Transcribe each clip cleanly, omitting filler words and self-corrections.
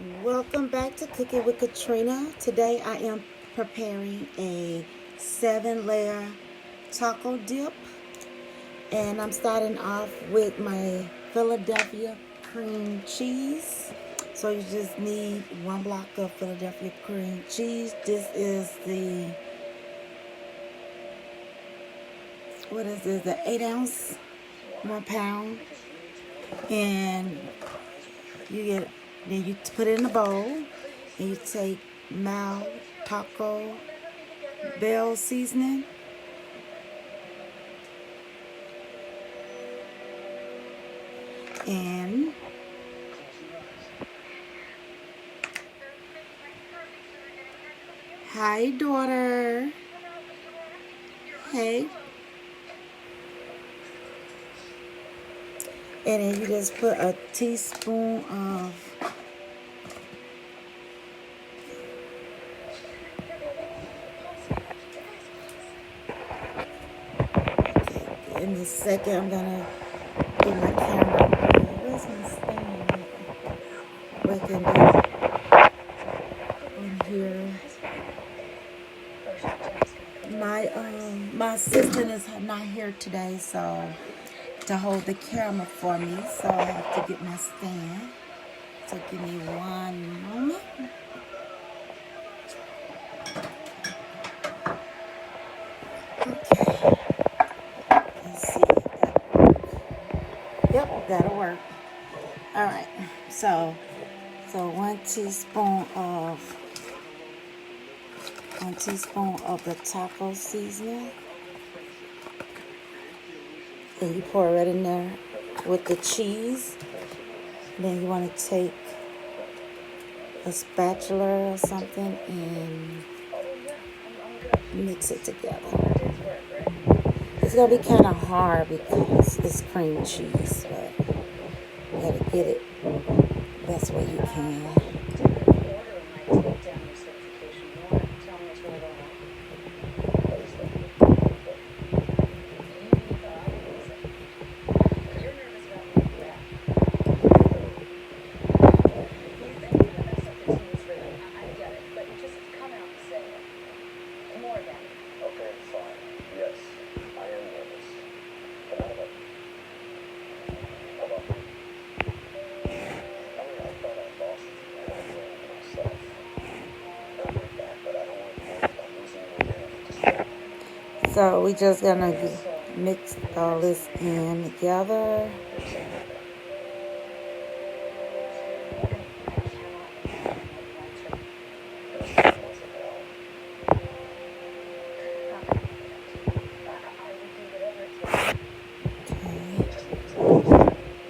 Welcome back to Cooking with Katrina. Today I am preparing a 7-layer taco dip, and I'm starting off with my Philadelphia cream cheese. So you just need 1 block of Philadelphia cream cheese. This is the 8 ounce, 1 pound, and then you put it in a bowl, and you take mild Taco Bell seasoning, and hi daughter, hey, and then you just put a teaspoon of in a second I'm gonna get my camera. Where's my stand? Working on here. My assistant is not here today, so to hold the camera for me, so I have to get my stand. So give me one moment. Okay. Let's see. Yep, that'll work. All right. So 1 teaspoon of the taco seasoning, and you pour it right in there with the cheese. Then you want to take a spatula or something and mix it together. It's gonna be kind of hard because it's cream cheese, but you gotta get it best way you can. So we just gonna mix all this in together.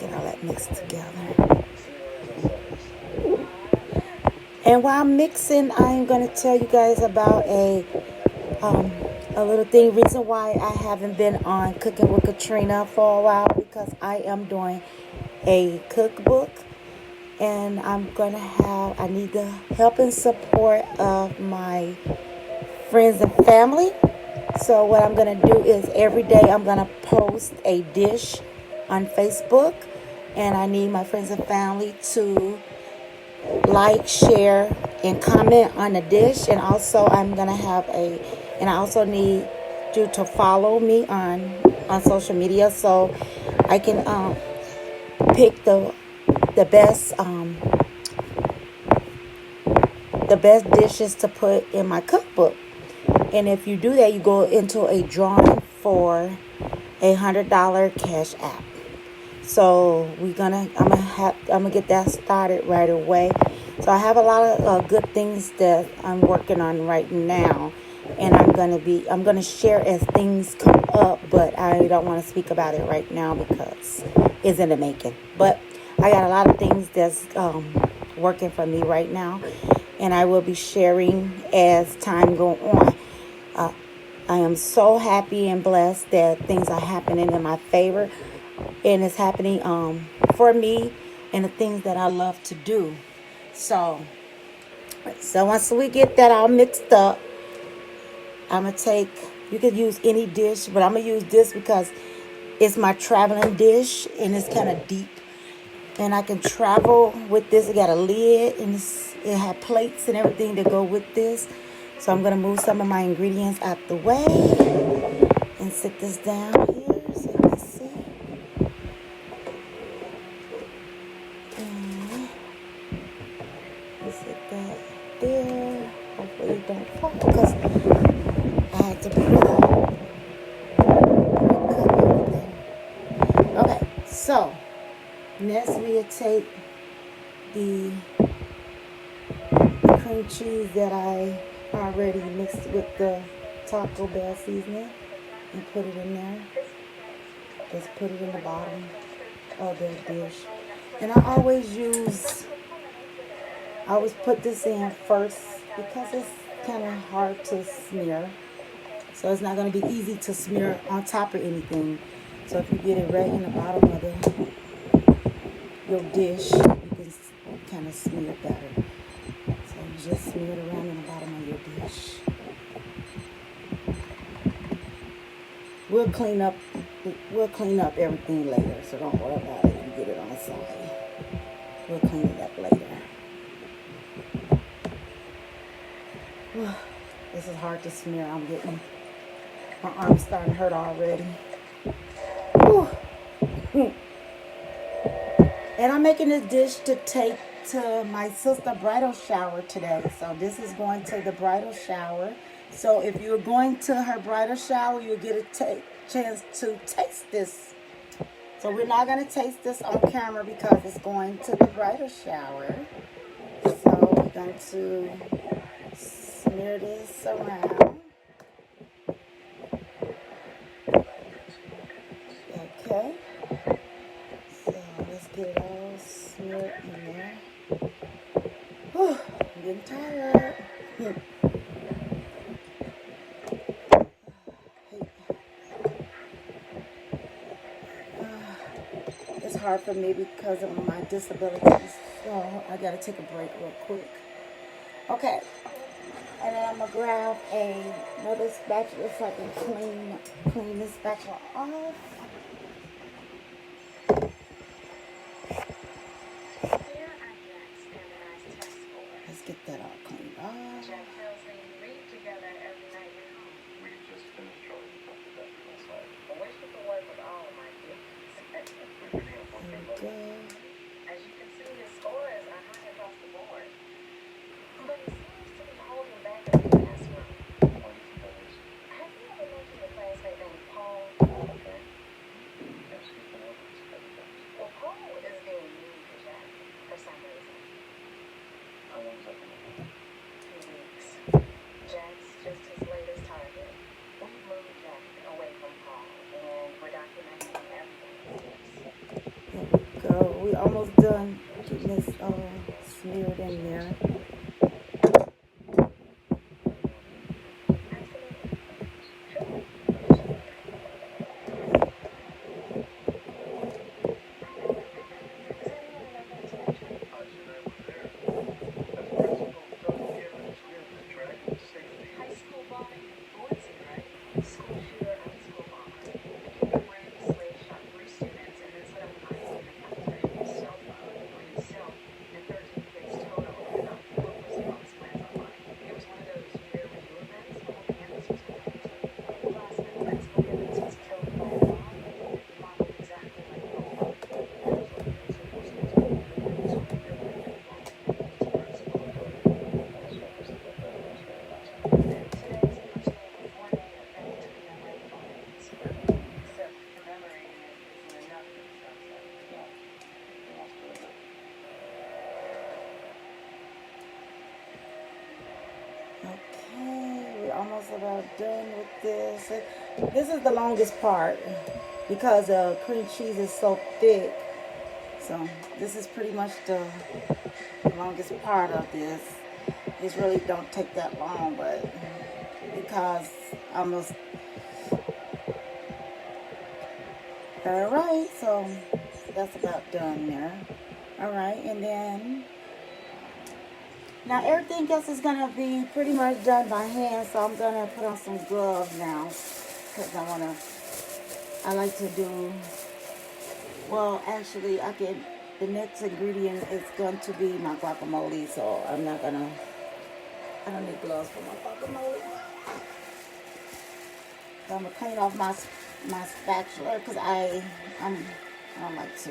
Get all that mixed together. And while I'm mixing, I'm gonna tell you guys about a little thing. Reason why I haven't been on Cooking with Katrina for a while, because I am doing a cookbook, and I need the help and support of my friends and family. So what I'm gonna do is every day I'm gonna post a dish on Facebook, and I need my friends and family to like, share, and comment on the dish. And also I also need you to follow me on social media, so I can pick the best dishes to put in my cookbook. And if you do that, you go into a drawing for $100 cash app. So I'm gonna get that started right away. So I have a lot of good things that I'm working on right now, and I'm gonna share as things come up. But I don't want to speak about it right now because it's in the making. But I got a lot of things that's working for me right now, and I will be sharing as time go on. I am so happy and blessed that things are happening in my favor, and it's happening for me and the things that I love to do. So once we get that all mixed up, you could use any dish, but I'm going to use this because it's my traveling dish, and it's kind of deep. And I can travel with this. It got a lid and it had plates and everything to go with this. So I'm going to move some of my ingredients out the way and sit this down here so you can see. And sit that there. Hopefully it don't fall because I had to cut everything. Okay, so next we'll take the cream cheese that I already mixed with the Taco Bell seasoning and put it in there. Just put it in the bottom of the dish. And I always put this in first because it's kind of hard to smear. So it's not going to be easy to smear on top of anything. So if you get it right in the bottom of your dish, you can kind of smear it better. So you just smear it around in the bottom of your dish. We'll clean up everything later, so don't worry about it. You get it on the side. We'll clean it up later. This is hard to smear. My arm's starting to hurt already. And I'm making this dish to take to my sister's bridal shower today. So this is going to the bridal shower. So if you're going to her bridal shower, you'll get a chance to taste this. So we're not going to taste this on camera because it's going to the bridal shower. So we're going to smear this around. Okay. So let's get it all smeared in there. Whew, I'm getting tired. It's hard for me because of my disabilities. So I gotta take a break real quick. Okay. And then I'm gonna grab another spatula so I can clean this spatula off. Let's get that all cleaned off. There we go. We almost done getting this smeared in there. Almost about done with this. This is the longest part because the cream cheese is so thick. So this is pretty much the longest part of this. This really don't take that long, but because almost all right. So that's about done there. All right, and then. Now everything else is going to be pretty much done by hand, so I'm going to put on some gloves now because I like to do, well actually I can the next ingredient is going to be my guacamole, so I don't need gloves for my guacamole. So I'm gonna clean off my spatula because I don't like to.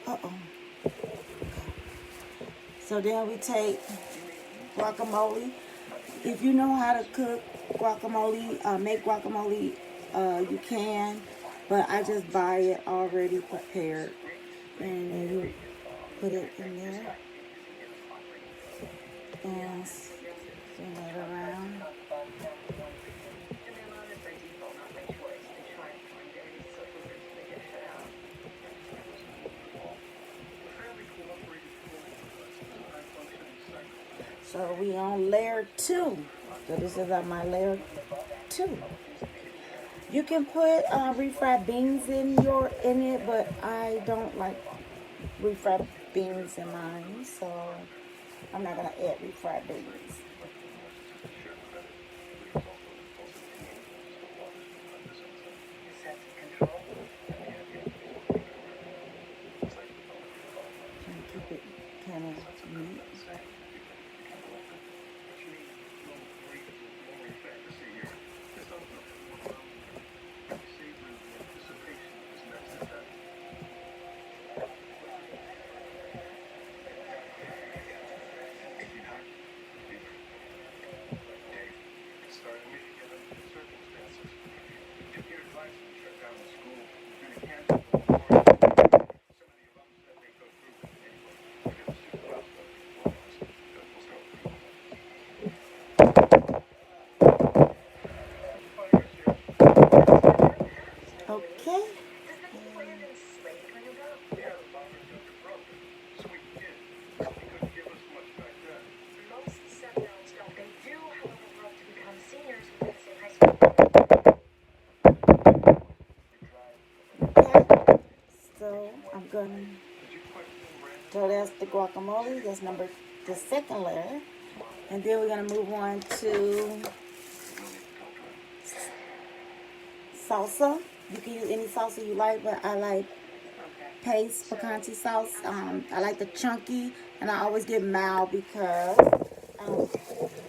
Uh-oh. So then we take guacamole. If you know how to cook guacamole, make guacamole, you can. But I just buy it already prepared. And then you put it in there. And spin it around. So we on layer 2. So this is my layer 2. You can put refried beans in it, but I don't like refried beans in mine, so I'm not gonna add refried beans. Trying to keep it kind of neat. Okay. Okay. So I'm gonna. So that's the guacamole. That's the second layer, and then we're gonna move on to salsa. You can use any salsa you like, but I like paste picante sauce. I like the chunky, and I always get mild because um,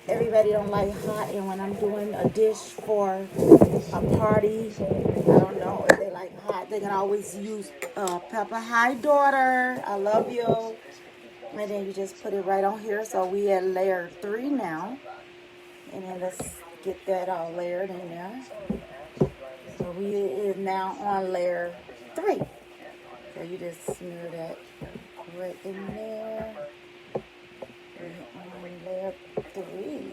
everybody don't like hot. And when I'm doing a dish for a party, I don't know if they like hot. They can always use pepper. Hi, daughter. I love you. And then you just put it right on here. So we at layer 3 now, and then let's get that all layered in there. So we is now on layer 3. So you just smear that right in there. We're on layer 3.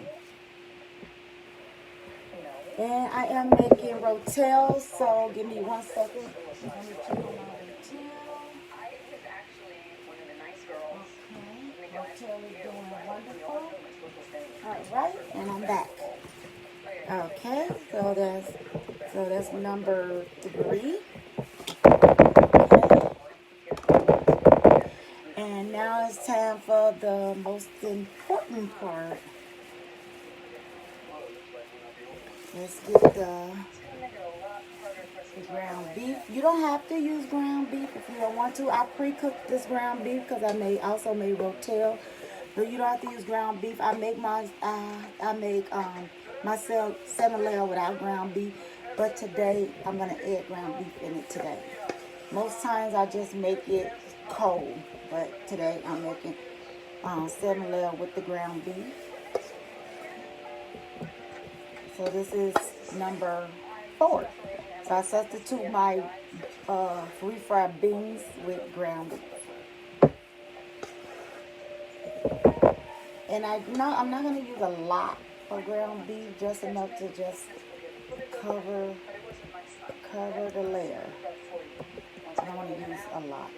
And I am making rotels, so give me 1 second. Let me check on my rotel. Okay, rotel is doing wonderful. Alright, and I'm back. Okay, so that's number 3. And now it's time for the most important part. Let's get the ground beef. You don't have to use ground beef if you don't want to. I pre-cooked this ground beef because I also made rotel. But you don't have to use ground beef. I make myself salmonella without ground beef. But today I'm gonna add ground beef in it today. Most times I just make it cold, but today I'm making salmonella with the ground beef. So this is number 4. So I substitute my refried beans with ground beef. And I'm not going to use a lot of ground beef, just enough to just cover the layer. I don't want to use a lot.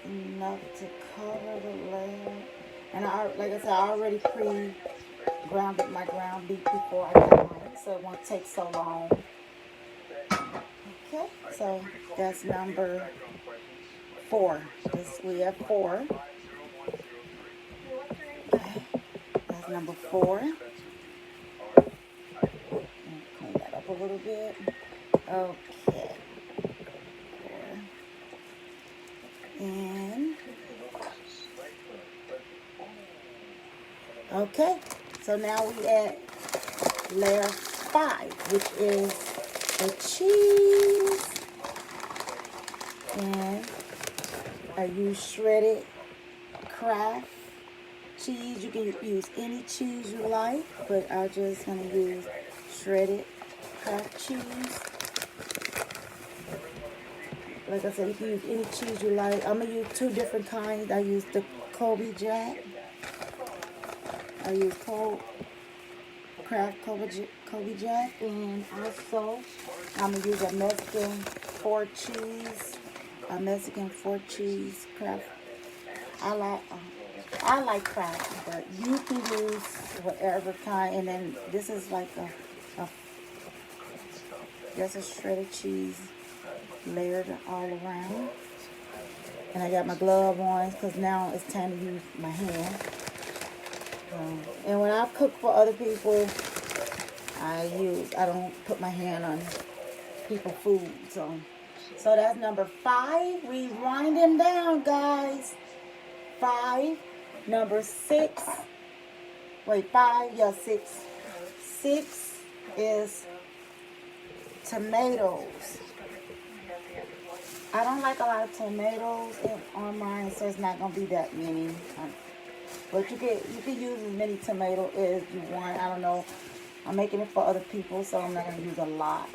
Enough to cover the layer. And like I said, I already pre-grounded my ground beef before I got mine, so it won't take so long. Okay, so that's number 4. We have 4. Okay, that's number 4. Clean that up a little bit. Okay. And okay. So now we add layer 5, which is the cheese. And I use shredded Kraft cheese. You can use any cheese you like, but I'm just gonna use shredded Kraft cheese. Like I said, you can use any cheese you like. I'm gonna use 2 different kinds. I use the Colby Jack. I use Kraft Colby Jack, and also I'm gonna use a Mexican 4 cheese. A Mexican 4 cheese Kraft. I like Kraft, but you can use whatever kind. And then this is like just a shredded cheese layered all around. And I got my glove on because now it's time to use my hand. And when I cook for other people, I don't put my hand on people's food. So that's number 5. We wind them down, guys. 5. Number 6. Wait, 5. Yeah, 6. 6 is tomatoes. I don't like a lot of tomatoes on mine, so it's not gonna be that many. But you can use as many tomatoes as you want. I don't know. I'm making it for other people, so I'm not gonna use a lot.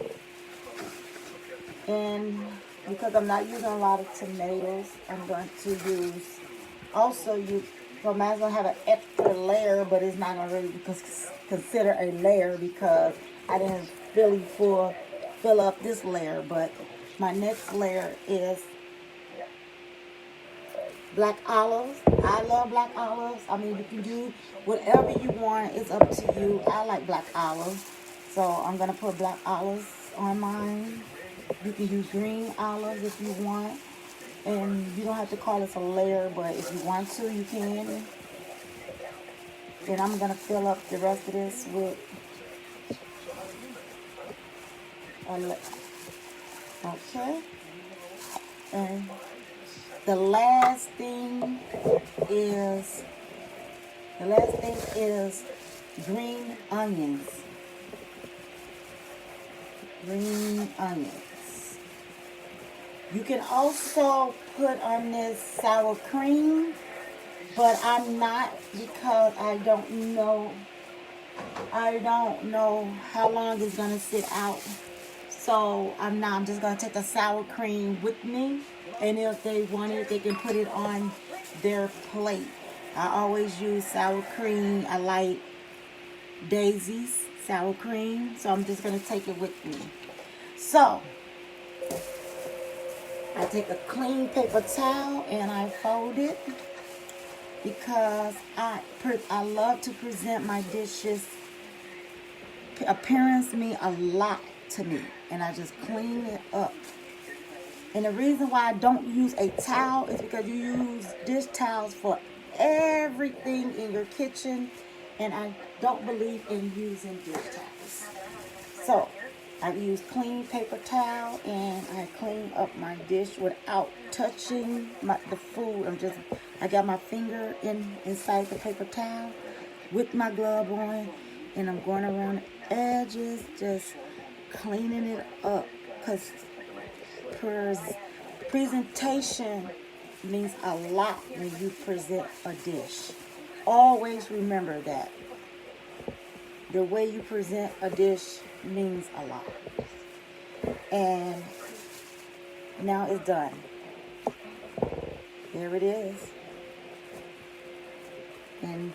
And because I'm not using a lot of tomatoes, I'm going to use so I might as well have an extra layer, but it's not gonna really consider a layer because I didn't really fill up this layer. But my next layer is black olives. I love black olives. I mean, you can do whatever you want. It's up to you. I like black olives. So I'm going to put black olives on mine. You can use green olives if you want. And you don't have to call this a layer, but if you want to, you can. Then I'm going to fill up the rest of this with okay. And the last thing is green onions. Green onions. You can also put on this sour cream, but I'm not because I don't know how long it's gonna sit out. So I'm just gonna take the sour cream with me, and if they want it, they can put it on their plate. I always use sour cream. I like Daisy's sour cream, so I'm just gonna take it with me. So I take a clean paper towel and I fold it because I love to present my dishes. Appearance means a lot to me, and I just clean it up. And the reason why I don't use a towel is because you use dish towels for everything in your kitchen, and I don't believe in using dish towels. So I use clean paper towel, and I clean up my dish without touching the food. I got my finger inside the paper towel with my glove on, and I'm going around the edges, just cleaning it up, because presentation means a lot when you present a dish. Always remember that. The way you present a dish means a lot. And now it's done. There it is. And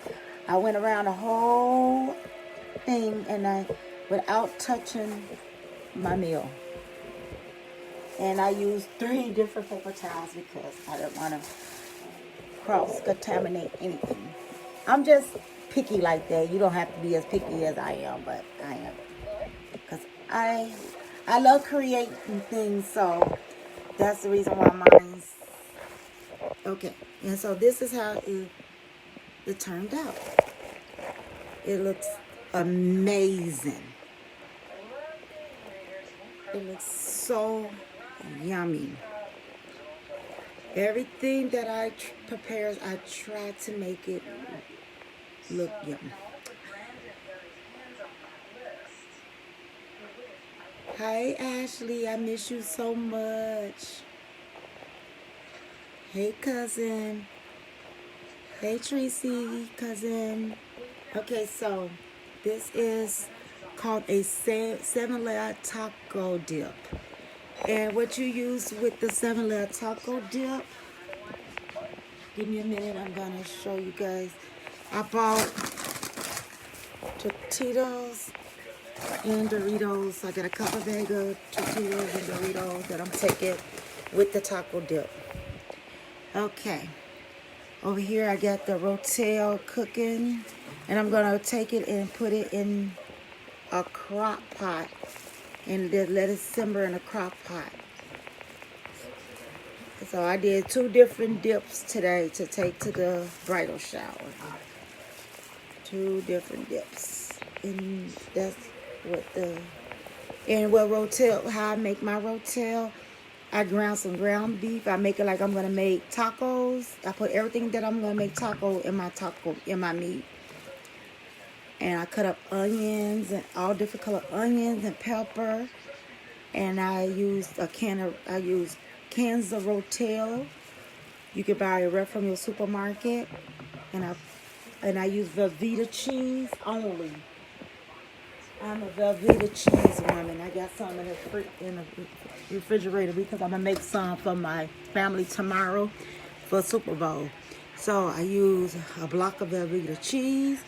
I went around the whole thing without touching my meal. And I used 3 different paper towels because I didn't want to cross-contaminate anything. I'm just picky like that. You don't have to be as picky as I am, but I am. Because I love creating things, so that's the reason why mine's... Okay, and so this is how it turned out. It looks amazing. It looks so yummy. Everything that I prepare, I try to make it look yummy. Hi Ashley, I miss you so much. Hey cousin. Hey Tracy, cousin. Okay, so this is called a 7-layer taco dip. And what you use with the 7-layer taco dip, give me a minute, I'm gonna show you guys. I bought Tostitos and Doritos. I got a couple bag of Tostitos and Doritos that I'm taking with the taco dip. Okay, over here I got the Rotel cooking, and I'm gonna take it and put it in a crock pot and then let it simmer in a crock pot. So I did 2 different dips today to take to the bridal shower. 2 different dips, and that's what Rotel, how I make my Rotel. I ground some ground beef. I make it like I'm gonna make tacos. I put everything that I'm gonna make in my meat. And I cut up onions and all different color onions and pepper. And I used cans of Rotel. You can buy it right from your supermarket. And I use Velveeta cheese only. I'm a Velveeta cheese woman. I got some in the refrigerator because I'm gonna make some for my family tomorrow for Super Bowl. So I use a block of Velveeta cheese,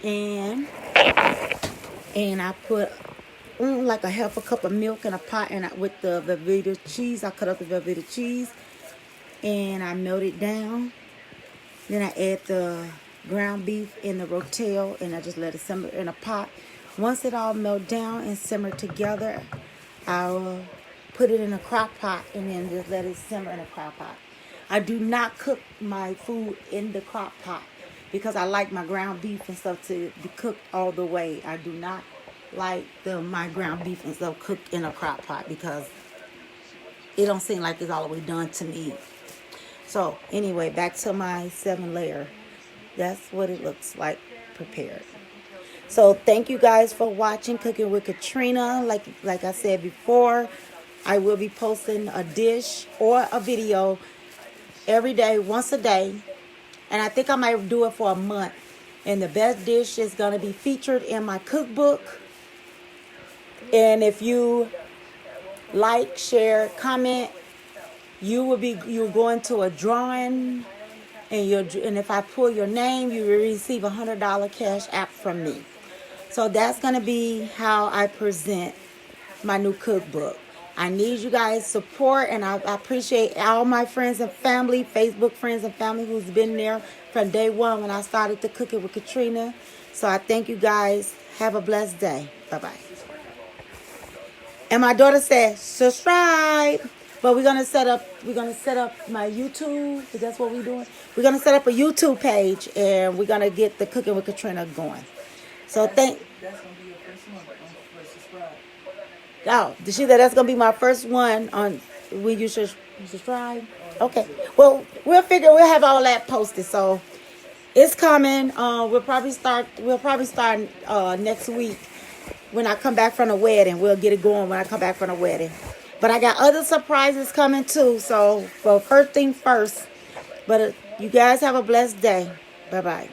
and I put like a half a cup of milk in a pot, and with the Velveeta cheese, I cut up the Velveeta cheese, and I melt it down. Then I add the ground beef in the Rotel, and I just let it simmer in a pot. Once it all melt down and simmer together, I'll put it in a crock pot and then just let it simmer in a crock pot. I do not cook my food in the crock pot because I like my ground beef and stuff to be cooked all the way. I do not like my ground beef and stuff cooked in a crock pot because it don't seem like it's all the way done to me. So anyway, back to my 7-layer. That's what it looks like prepared. So thank you guys for watching Cooking with Katrina. Like I said before, I will be posting a dish or a video every day, once a day. And I think I might do it for a month. And the best dish is going to be featured in my cookbook. And if you like, share, comment, you're going to a drawing, and if I pull your name, you will receive a $100 cash app from me. So that's going to be how I present my new cookbook. I need you guys' support, and I appreciate all my friends and family, Facebook friends and family who's been there from day one when I started the Cooking with Katrina. So I thank you guys. Have a blessed day. Bye-bye. And my daughter said, subscribe. But we're gonna set up my YouTube, because that's what we're doing. We're gonna set up a YouTube page, and we're gonna get the Cooking with Katrina going. So that's gonna be your first one on subscribe. Oh, did she that that's gonna be my first one on when you should subscribe? Okay. Well, we'll have all that posted. So it's coming. We'll probably start next week when I come back from the wedding. We'll get it going when I come back from the wedding. But I got other surprises coming too. So, first thing first. But you guys have a blessed day. Bye-bye.